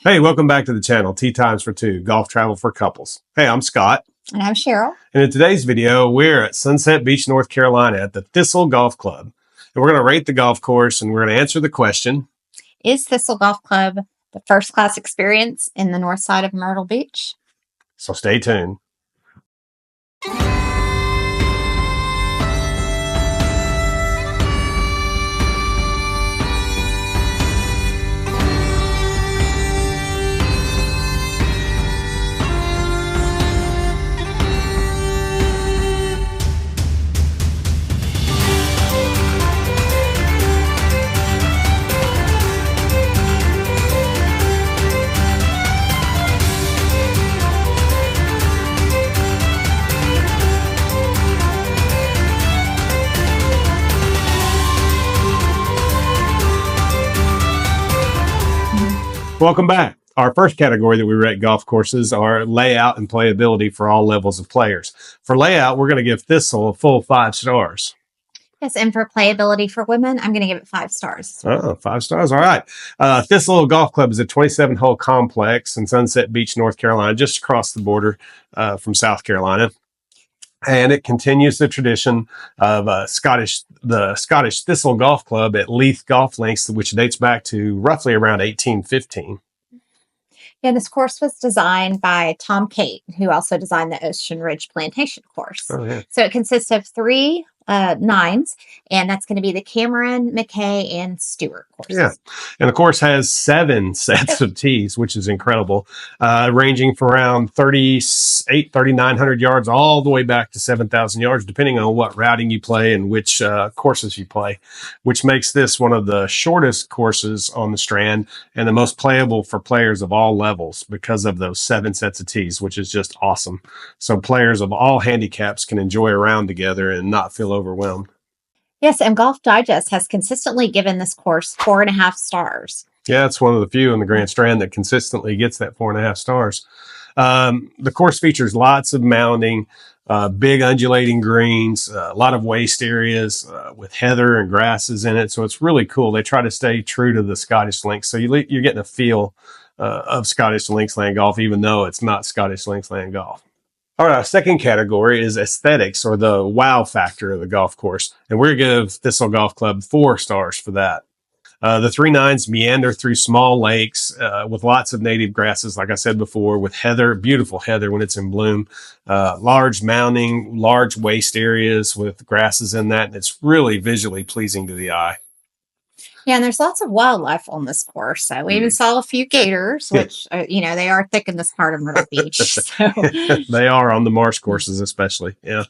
Hey, welcome back to the channel, Tea Times for Two, Golf Travel for Couples. Hey, I'm Scott. And I'm Cheryl. And in today's video, we're at Sunset Beach, North Carolina at the Thistle Golf Club. And we're going to rate the golf course and we're going to answer the question, Is Thistle Golf Club the first class experience in the north side of Myrtle Beach? so stay tuned. Welcome back. Our first category that we rate golf courses are layout and playability for all levels of players. For layout, we're going to give Thistle a full 5 stars. Yes, and for playability for women, I'm going to give it 5 stars. Oh, 5 stars. All right. Thistle Golf Club is a 27-hole complex in Sunset Beach, North Carolina, just across the border from South Carolina. And it continues the tradition of the Scottish Thistle Golf Club at Leith Golf Links, which dates back to roughly around 1815. Yeah, this course was designed by Tom Cate, who also designed the Ocean Ridge Plantation course. Oh, yeah. So it consists of 3 nines, and that's going to be the Cameron, McKay, and Stewart courses. Yeah, and the course has 7 sets of tees, which is incredible, ranging from around 3,900 yards all the way back to 7,000 yards, depending on what routing you play and which courses you play, which makes this one of the shortest courses on the Strand and the most playable for players of all levels because of those 7 sets of tees, which is just awesome. So players of all handicaps can enjoy a round together and not feel overwhelmed. Yes, and Golf Digest has consistently given this course 4.5 stars. Yeah, it's one of the few in the Grand Strand that consistently gets that 4.5 stars. The course features lots of mounding, big undulating greens, a lot of waste areas with heather and grasses in it. So it's really cool. They try to stay true to the Scottish links. So you're getting a feel of Scottish linksland golf, even though it's not Scottish linksland golf. All right, our second category is aesthetics, or the wow factor of the golf course. And we're going to give Thistle Golf Club 4 stars for that. The 3 nines meander through small lakes with lots of native grasses, like I said before, with heather, beautiful heather when it's in bloom, large mounding, large waste areas with grasses in that. And it's really visually pleasing to the eye. Yeah, and there's lots of wildlife on this course. So we even saw a few gators, which, they are thick in this part of Myrtle Beach. So. They are on the marsh courses, especially. Yeah.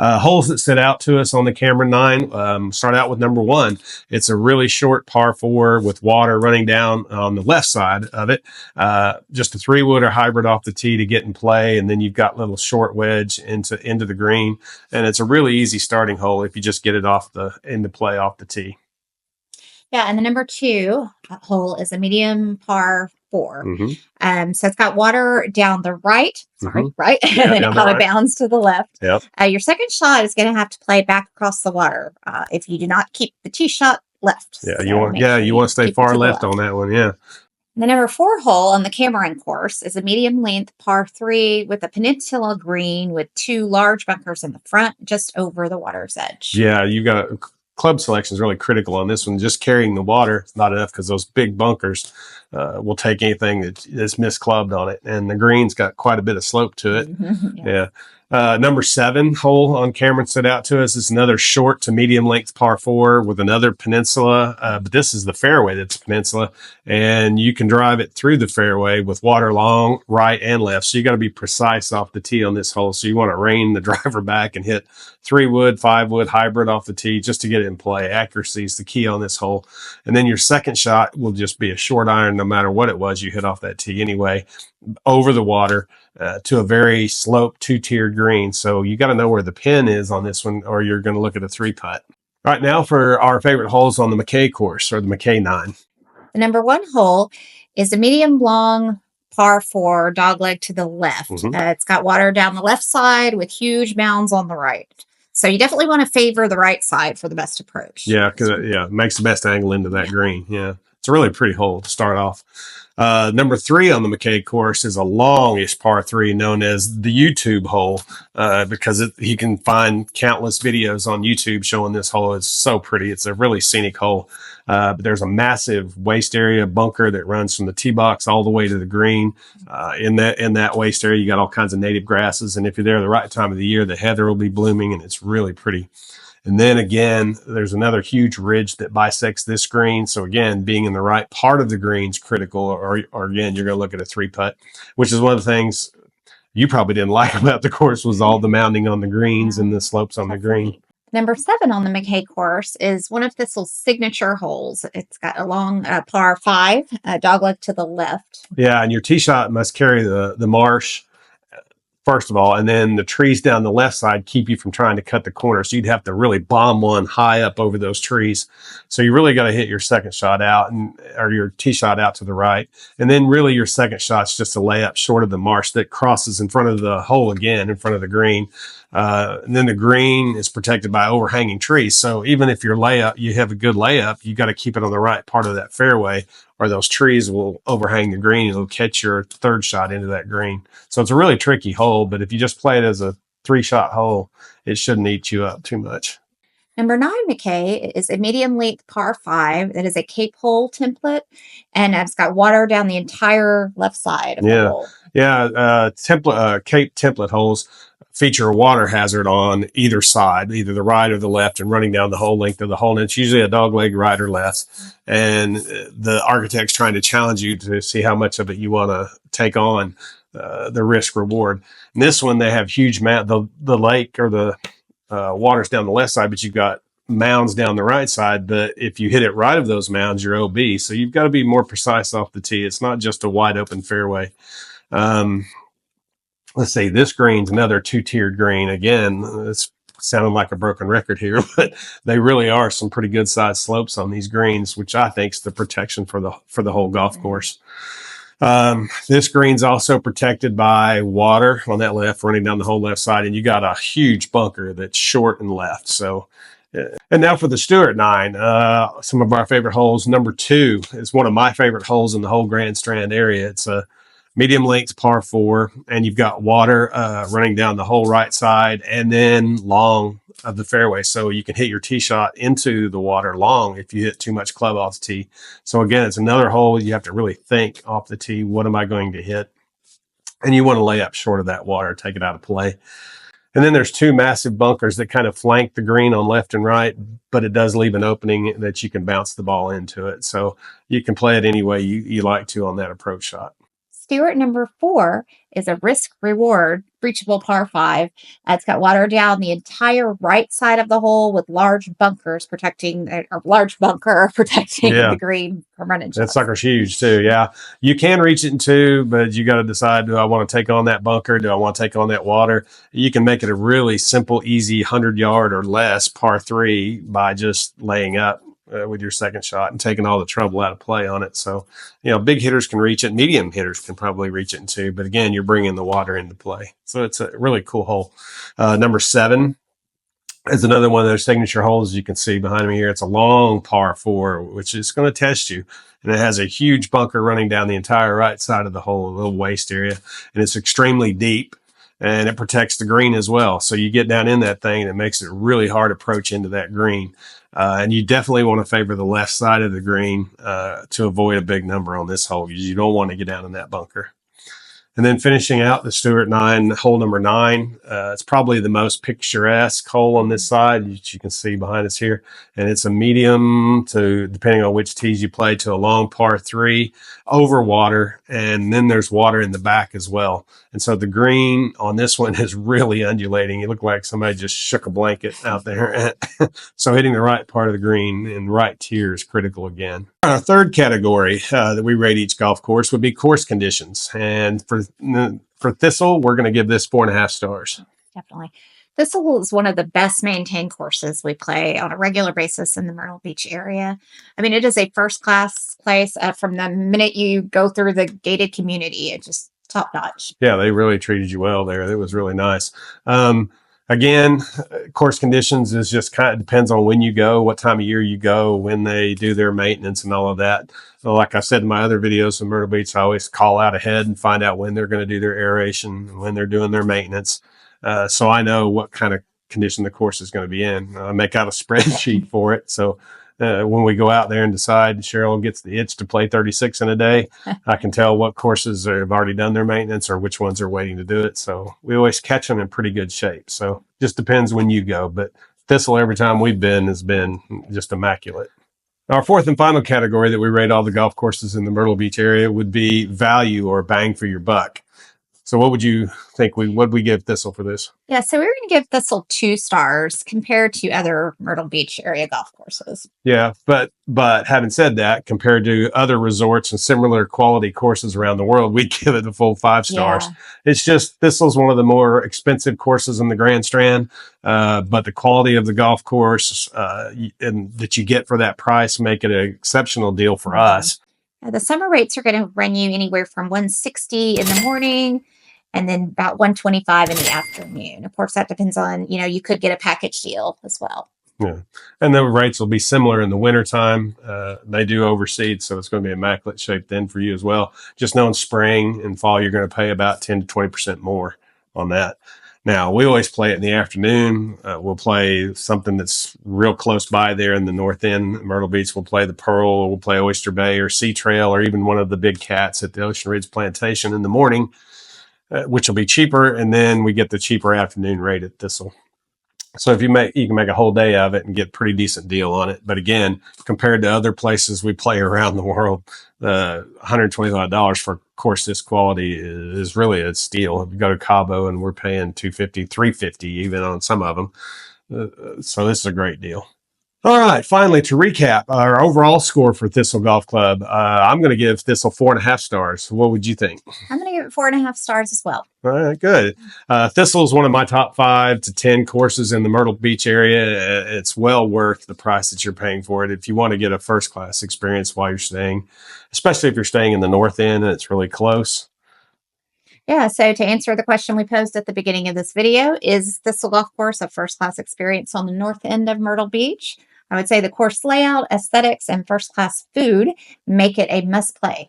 Holes that stood out to us on the Cameron 9, start out with number 1. It's a really short par 4 with water running down on the left side of it. Just a 3-wood or hybrid off the tee to get in play. And then you've got little short wedge into the green. And it's a really easy starting hole if you just get it into play off the tee. Yeah, and the number 2 hole is a medium par 4. Mm-hmm. So it's got water down the right, right? Yeah, and then it kind of bounds to the left. Yep. Your second shot is going to have to play back across the water if you do not keep the tee shot left. Yeah, so you want to stay far left on that one. Yeah. The number 4 hole on the Cameron course is a medium length par 3 with a peninsula green with 2 large bunkers in the front, just over the water's edge. Yeah, you got club selection is really critical on this one. Just carrying the water is not enough because those big bunkers will take anything that's misclubbed on it. And the green's got quite a bit of slope to it. Yeah. Number 7 hole on Cameron stood out to us. It's another short to medium length par 4 with another peninsula. But this is the fairway that's a peninsula. And you can drive it through the fairway with water long, right and left. So you got to be precise off the tee on this hole. So you want to rein the driver back and hit 3-wood, 5-wood hybrid off the tee just to get it in play. Accuracy is the key on this hole. And then your second shot will just be a short iron no matter what it was you hit off that tee anyway, over the water to a very sloped 2-tiered green. So you got to know where the pin is on this one, or you're going to look at a 3-putt. Right now for our favorite holes on the McKay course, or the McKay 9. The number 1 hole is a medium long par 4 dogleg to the left. It's got water down the left side with huge mounds on the right. So you definitely want to favor the right side for the best approach. Yeah, because it makes the best angle into that green. Yeah, it's a really pretty hole to start off. Number 3 on the McKay course is a longish par 3 known as the YouTube hole, because you can find countless videos on YouTube showing this hole. It's so pretty. It's a really scenic hole. But there's a massive waste area bunker that runs from the tee box all the way to the green. In that waste area, you got all kinds of native grasses. And if you're there the right time of the year, the heather will be blooming and it's really pretty. And then again, there's another huge ridge that bisects this green. So again, being in the right part of the green is critical. Or again, you're going to look at a 3-putt, which is one of the things you probably didn't like about the course was all the mounding on the greens and the slopes on the green. Number 7 on the McKay course is one of Thistle's signature holes. It's got a long par 5, dogleg to the left. Yeah, and your tee shot must carry the marsh, first of all, and then the trees down the left side keep you from trying to cut the corner. So you'd have to really bomb one high up over those trees. So you really got to hit your second shot out or your tee shot out to the right. And then really your second shot's just a layup short of the marsh that crosses in front of the hole again, in front of the green. And then the green is protected by overhanging trees. So even if you have a good layup, you got to keep it on the right part of that fairway, or those trees will overhang the green. It'll catch your third shot into that green. So it's a really tricky hole, but if you just play it as a 3-shot hole, it shouldn't eat you up too much. Number 9, McKay, is a medium length par 5 that is a Cape hole template, and it's got water down the entire left side of the hole. Yeah, Cape template holes feature a water hazard on either side, either the right or the left, and running down the whole length of the hole. And it's usually a dogleg right or left. And the architect's trying to challenge you to see how much of it you want to take on, the risk reward. And this one, they have huge the lake or the water's down the left side, but you've got mounds down the right side. But if you hit it right of those mounds, you're OB. So you've got to be more precise off the tee. It's not just a wide open fairway. Let's see, this green's another 2-tiered green. Again, it's sounding like a broken record here, but they really are some pretty good sized slopes on these greens, which I think is the protection for the whole golf course. This green's also protected by water on that left, running down the whole left side, and you got a huge bunker that's short and left. So, and now for the Stewart 9, some of our favorite holes. Number 2 is one of my favorite holes in the whole Grand Strand area. It's a medium length par 4, and you've got water running down the whole right side and then long of the fairway. So you can hit your tee shot into the water long if you hit too much club off the tee. So again, it's another hole you have to really think off the tee. What am I going to hit? And you want to lay up short of that water, take it out of play. And then there's 2 massive bunkers that kind of flank the green on left and right, but it does leave an opening that you can bounce the ball into it. So you can play it any way you like to on that approach shot. Stewart number 4 is a risk-reward breachable par 5. It's got water down the entire right side of the hole with large bunker protecting the green from running shots. That sucker's huge too. Yeah, you can reach it in 2, but you got to decide: do I want to take on that bunker? Do I want to take on that water? You can make it a really simple, easy 100-yard or less par 3 by just laying up with your second shot and taking all the trouble out of play on it. So, big hitters can reach it. Medium hitters can probably reach it in 2, but again, you're bringing the water into play. So it's a really cool hole. Number 7 is another one of those signature holes. As you can see behind me here, it's a long par 4, which is going to test you. And it has a huge bunker running down the entire right side of the hole, a little waste area, and it's extremely deep. And it protects the green as well. So you get down in that thing and it makes it a really hard approach into that green. And you definitely want to favor the left side of the green to avoid a big number on this hole, because you don't want to get down in that bunker. And then finishing out the Stewart 9, hole number 9, it's probably the most picturesque hole on this side, which you can see behind us here. And it's a medium to, depending on which tees you play, to a long par 3 over water. And then there's water in the back as well. And so the green on this one is really undulating. It looked like somebody just shook a blanket out there. So hitting the right part of the green in the right tier is critical again. Our third category that we rate each golf course would be course conditions. And for Thistle, we're going to give this 4.5 stars. Definitely. Thistle is one of the best maintained courses we play on a regular basis in the Myrtle Beach area. I mean, it is a first-class place from the minute you go through the gated community. It's just top-notch. Yeah, they really treated you well there. It was really nice. Again, course conditions is just kind of depends on when you go, what time of year you go, when they do their maintenance and all of that. So like I said in my other videos in Myrtle Beach, I always call out ahead and find out when they're going to do their aeration and when they're doing their maintenance. So I know what kind of condition the course is going to be in. I make out a spreadsheet for it. So when we go out there and decide Cheryl gets the itch to play 36 in a day, I can tell what courses have already done their maintenance or which ones are waiting to do it. So we always catch them in pretty good shape. So just depends when you go. But Thistle, every time we've been, has been just immaculate. Our fourth and final category that we rate all the golf courses in the Myrtle Beach area would be value or bang for your buck. So what would you think? What'd we give Thistle for this? Yeah, so we're going to give Thistle 2 stars compared to other Myrtle Beach area golf courses. Yeah, but having said that, compared to other resorts and similar quality courses around the world, we'd give it a full 5 stars. Yeah. It's just Thistle's one of the more expensive courses in the Grand Strand, but the quality of the golf course and that you get for that price make it an exceptional deal for us. The summer rates are going to run you anywhere from $160 in the morning and then about $125 in the afternoon. Of course, that depends on, you could get a package deal as well. Yeah. And the rates will be similar in the wintertime. They do overseed, so it's going to be immaculate shape then for you as well. Just know in spring and fall, you're going to pay about 10 to 20% more on that. Now, we always play it in the afternoon. We'll play something that's real close by there in the North End, Myrtle Beach. We'll play the Pearl, we'll play Oyster Bay or Sea Trail, or even one of the big cats at the Ocean Ridge Plantation in the morning, which will be cheaper. And then we get the cheaper afternoon rate at Thistle. So if you can make a whole day of it and get a pretty decent deal on it. But again, compared to other places we play around the world, $125 for a course this quality is really a steal. If you go to Cabo and we're paying $250, $350 even on some of them. So this is a great deal. All right, finally, to recap our overall score for Thistle Golf Club, I'm going to give Thistle 4.5 stars. What would you think? I'm going to give it 4.5 stars as well. All right, good. Thistle is one of my top 5 to 10 courses in the Myrtle Beach area. It's well worth the price that you're paying for it if you want to get a first-class experience while you're staying, especially if you're staying in the North End and it's really close. Yeah, so to answer the question we posed at the beginning of this video, is Thistle Golf Course a first-class experience on the North End of Myrtle Beach? I would say the course layout, aesthetics, and first-class food make it a must-play.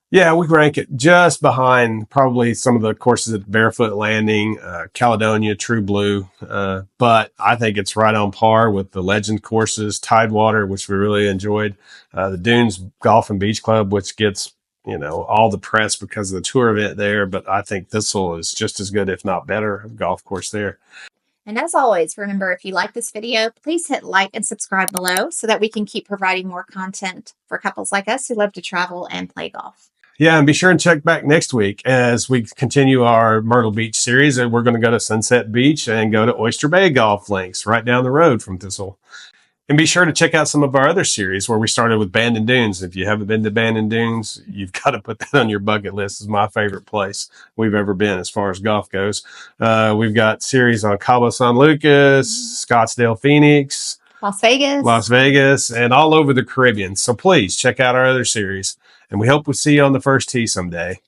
Yeah, we rank it just behind probably some of the courses at Barefoot Landing, Caledonia, True Blue. But I think it's right on par with the Legend courses, Tidewater, which we really enjoyed, the Dunes Golf and Beach Club, which gets all the press because of the tour event there. But I think Thistle is just as good, if not better, golf course there. And as always, remember, if you like this video, please hit like and subscribe below so that we can keep providing more content for couples like us who love to travel and play golf. Yeah, and be sure and check back next week as we continue our Myrtle Beach series. And we're going to go to Sunset Beach and go to Oyster Bay Golf Links right down the road from Thistle. And be sure to check out some of our other series where we started with Bandon Dunes. If you haven't been to Bandon Dunes, you've got to put that on your bucket list. It's my favorite place we've ever been as far as golf goes. We've got series on Cabo San Lucas, Scottsdale, Phoenix, Las Vegas, and all over the Caribbean. So please check out our other series. And we hope we'll see you on the first tee someday.